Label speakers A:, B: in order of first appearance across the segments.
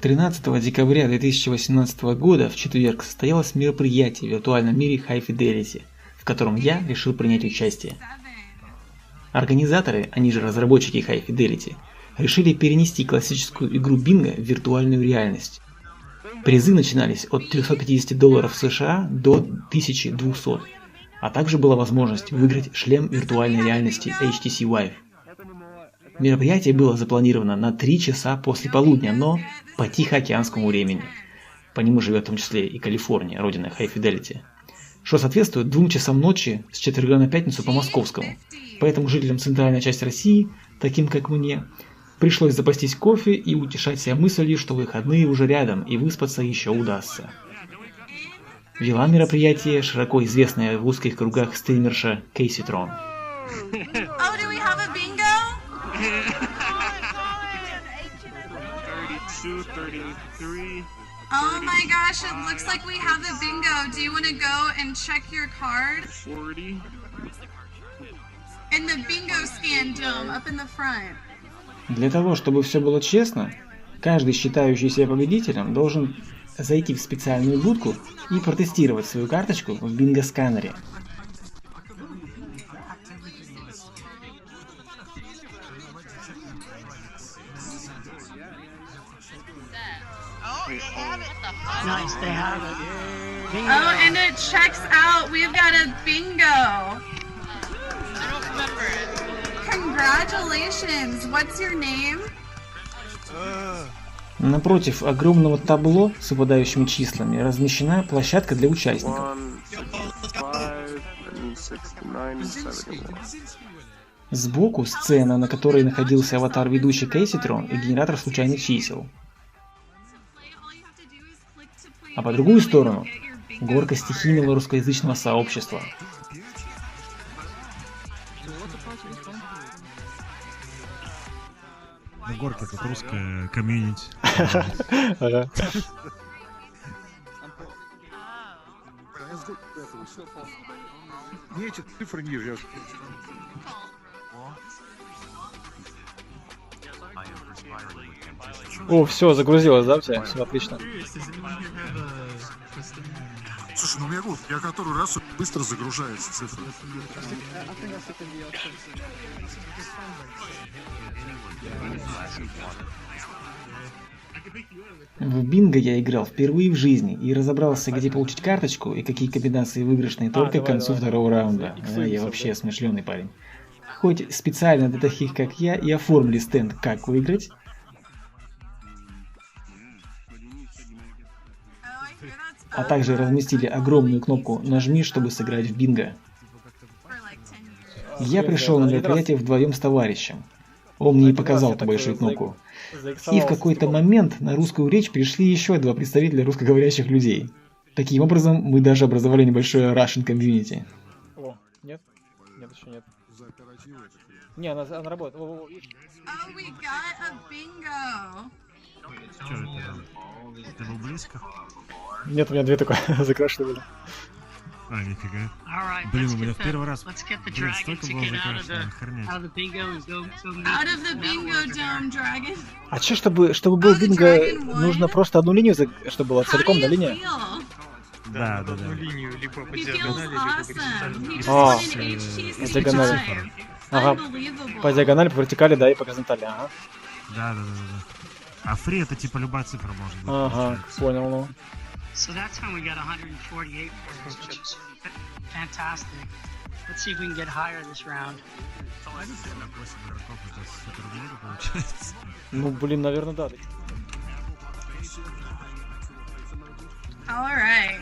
A: 13 декабря 2018 года в четверг состоялось мероприятие в виртуальном мире High Fidelity, в котором я решил принять участие. Организаторы, они же разработчики High Fidelity, решили перенести классическую игру бинго в виртуальную реальность. Призы начинались от $350 США до 1200, а также была возможность выиграть шлем виртуальной реальности HTC Vive. Мероприятие было запланировано на 3 часа после полудня, но по тихоокеанскому времени. По нему живет в том числе и Калифорния, родина High Fidelity, что соответствует 2 часам ночи с четверга на пятницу по московскому. Поэтому жителям центральной части России, таким как мне, пришлось запастись кофе и утешать себя мыслью, что выходные уже рядом и выспаться еще удастся. Вела мероприятие широко известная в узких кругах стримерша Кейситрон.
B: Oh my gosh, it looks like we have a bingo. Do you want to go and check your card?
C: 40.
B: In the bingo scan dome up in the front.
A: Для того, чтобы все было честно, каждый считающий себя победителем должен зайти в специальную будку и протестировать свою карточку в бинго-сканере.
D: Nice, they have it. Bingo.
B: Oh, and it checks out. We've got a bingo.
E: I don't remember it.
B: Congratulations. What's your name?
A: Напротив огромного табло с выпадающими числами размещена площадка для участников.
C: 1, 5, 69, 71.
A: Сбоку сцена, на которой находился аватар ведущей Кейситрон и генератор случайных чисел. А по другую сторону – горка стихийного русскоязычного сообщества.
F: На горке тут русская комьюнити.
G: Цифры ниже.
A: О, все, загрузилось, да, у тебя? Все отлично.
G: Слушай, ну у меня вот, я который раз быстро загружается цифры.
A: В бинго я играл впервые в жизни и разобрался, где получить карточку и какие комбинации выигрышные только к концу второго раунда. Я вообще смышленый парень. Хоть специально для таких, как я, и оформили стенд «Как выиграть», а также разместили огромную кнопку «Нажми, чтобы сыграть в бинго». Я пришел на мероприятие вдвоем с товарищем. Он мне и показал эту большую кнопку. И в какой-то момент на русскую речь пришли еще 2 представителя русскоговорящих людей. Таким образом, мы даже образовали небольшое Russian community. О, нет? Нет, еще нет. Не, она работает.
B: Oh, we got a bingo.
F: Что это? Ты был близко?
A: Нет, у меня 2 только закрашены были.
F: А, нифига.
D: All right,
F: Блин,
D: let's
F: у меня
D: get
F: в первый
D: the,
F: раз
D: let's get the
F: блин,
D: dragon
F: столько
D: to
F: было
D: get out of
F: закрашено, охренеть.
D: the bingo and go meet
B: Out of the
D: Nello
B: bingo
D: over there.
B: dome, Dragon.
A: А че, чтобы был бинго, нужно просто одну линию, чтобы была
B: How do
A: целиком
B: you
A: на линии?
B: feel?
F: Да, да, да.
C: Линию либо по
B: He feels
C: диагонали, либо
B: awesome. He
C: горизонтали.
B: just
A: Oh.
B: won an HTC
A: Диагонали.
B: Vive.
A: Ага,
B: Unbelievable.
A: по диагонали, по вертикали, да, и по горизонтали, ага.
F: Да, да, да, да. А фри это типа любая цифра может быть.
A: Ага,
F: получается.
A: понял, ну.
D: So that's when we got 148 points, which is fantastic. Let's see if we can get higher this round.
F: На 8 игроков это супер много получается.
A: Ну, блин, наверное, да.
B: All right.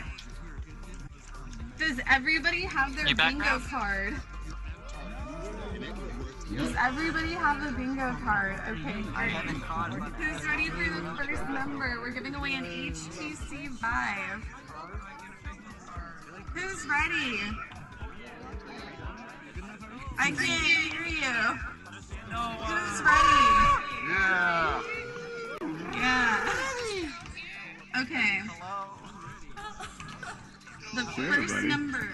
B: Does everybody have their bingo card? Does everybody have a bingo card? Okay, great. Who's ready for the first number? We're giving away an HTC Vive. Who's ready? I can't hear you. Who's ready?
G: Yeah.
B: Yeah. Okay. The first number.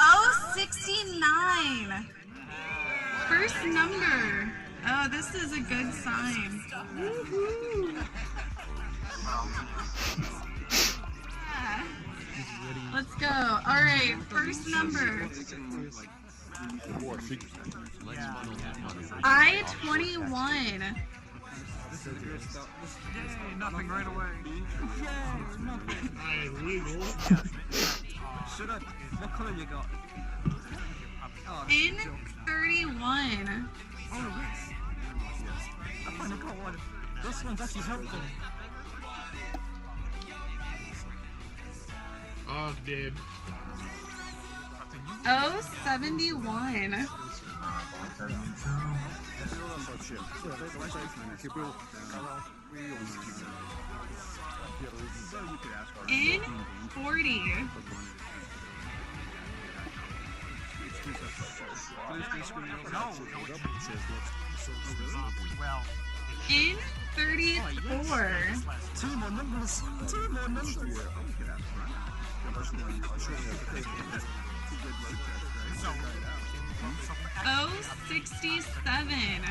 B: Oh, 69. First number. Oh, this is a good sign. Woohoo! Yeah. Let's go. All right, first number. I-21.
F: Nothing right away. Shut up. What color you got?
B: N31.
F: Oh, yes. I finally got one. This one's actually helpful.
C: Oh, dead.
B: O71. N40. N34.
F: Two more numbers. Two more numbers.
B: O67.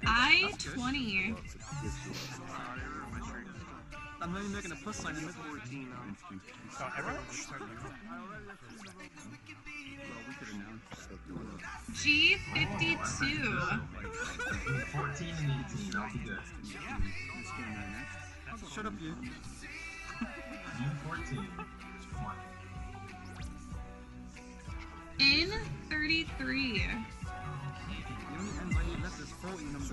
B: I-20.
F: I'm only making a plus sign in the middle.
B: G52.
F: Shut up, you.
B: N33.
F: The only ends I need left is 40 numbers.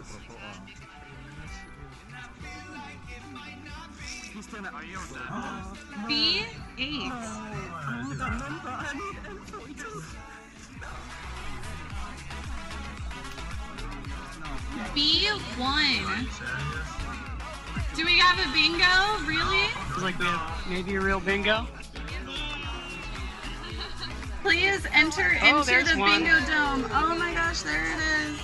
F: Who's doing it?
B: B8.
F: Oh, that number. I need N42.
B: B1. Do we have a bingo? Really?
D: It's like we have maybe a real bingo.
B: Please enter
D: Oh,
B: into
D: there's
B: the
D: one.
B: bingo dome. Oh my gosh, there it is.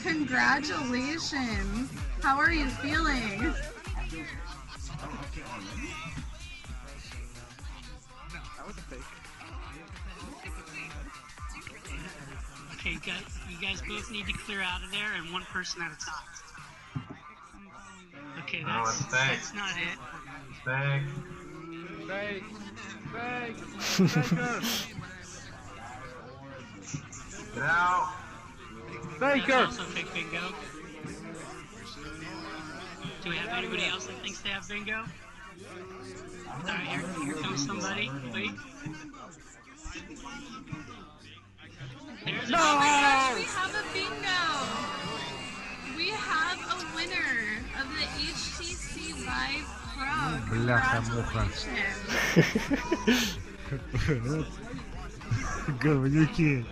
B: Congratulations. How are you feeling?
D: Okay, you guys both need to clear out of there, and one person at a time. Okay, that's not it. That's also fake bingo. Do we have anybody else that thinks they have bingo? Alright, here comes somebody. Wait. There's a
B: Oh my gosh, we have a bingo! We have a winner of the HTC Vive Pro.
F: Бляха-муха.
B: Congratulations.
F: Говнюки.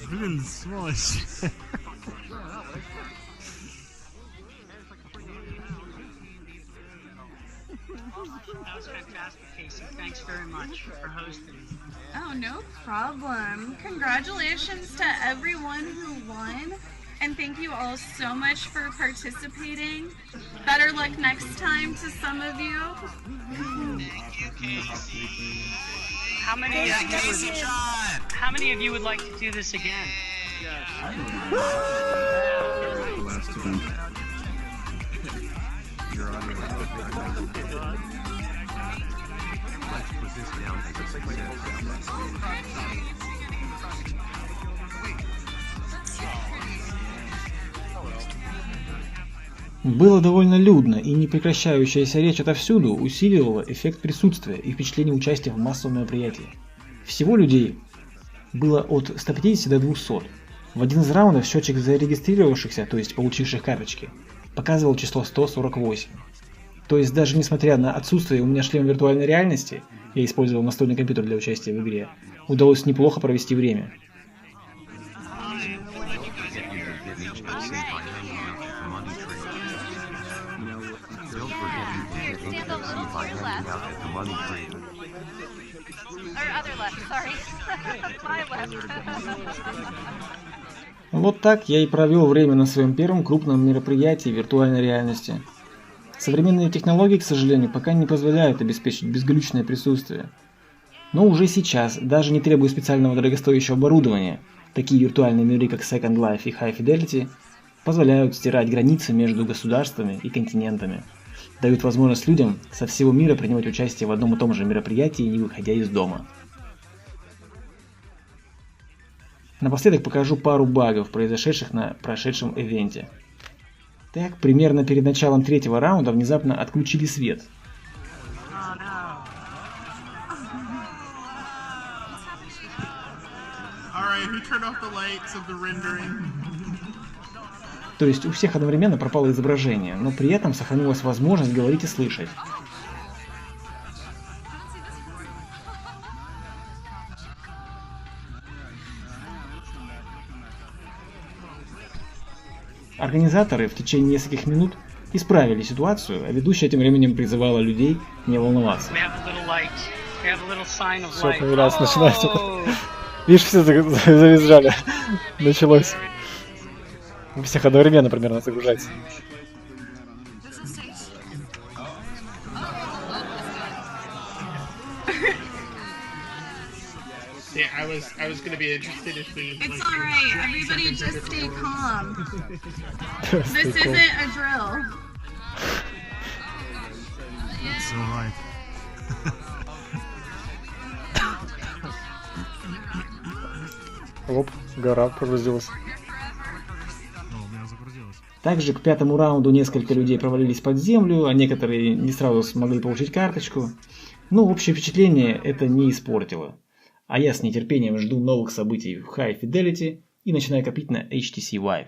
F: Блин, сволочь.
D: That was fantastic, Casey. Thanks very much for hosting.
B: Oh, no problem. Congratulations to everyone who won. And thank you all so much for participating. Better luck next time to some of you.
D: How many of you would like to do this again?
A: Было довольно людно, и непрекращающаяся речь отовсюду усиливала эффект присутствия и впечатление участия в массовом мероприятии. Всего людей было от 150 до 200. В один из раундов счетчик зарегистрировавшихся, то есть получивших карточки, показывал число 148. То есть даже несмотря на отсутствие у меня шлема виртуальной реальности, я использовал настольный компьютер для участия в игре, удалось неплохо провести время. Вот так я и провел время на своем первом крупном мероприятии виртуальной реальности. Современные технологии, к сожалению, пока не позволяют обеспечить безглючное присутствие. Но уже сейчас, даже не требуя специального дорогостоящего оборудования, такие виртуальные миры, как Second Life и High Fidelity, позволяют стирать границы между государствами и континентами, дают возможность людям со всего мира принимать участие в одном и том же мероприятии, не выходя из дома. Напоследок покажу пару багов, произошедших на прошедшем ивенте. Так, примерно перед началом третьего раунда внезапно отключили свет. То есть у всех одновременно пропало изображение, но при этом сохранилась возможность говорить и слышать. Организаторы в течение нескольких минут исправили ситуацию, а ведущая тем временем призывала людей не волноваться.
H: Все, появляется, начинается. Видишь, все завизжали. Началось. У всех одновременно примерно загружается.
C: Yeah, I was gonna be interested if we.
B: It's alright, everybody just stay calm. This isn't a drill.
G: It's alright.
H: Оп, гора прогрузилась.
A: Также к пятому раунду несколько людей провалились под землю, а некоторые не сразу смогли получить карточку. Но общее впечатление это не испортило. А я с нетерпением жду новых событий в High Fidelity и начинаю копить на HTC Vive.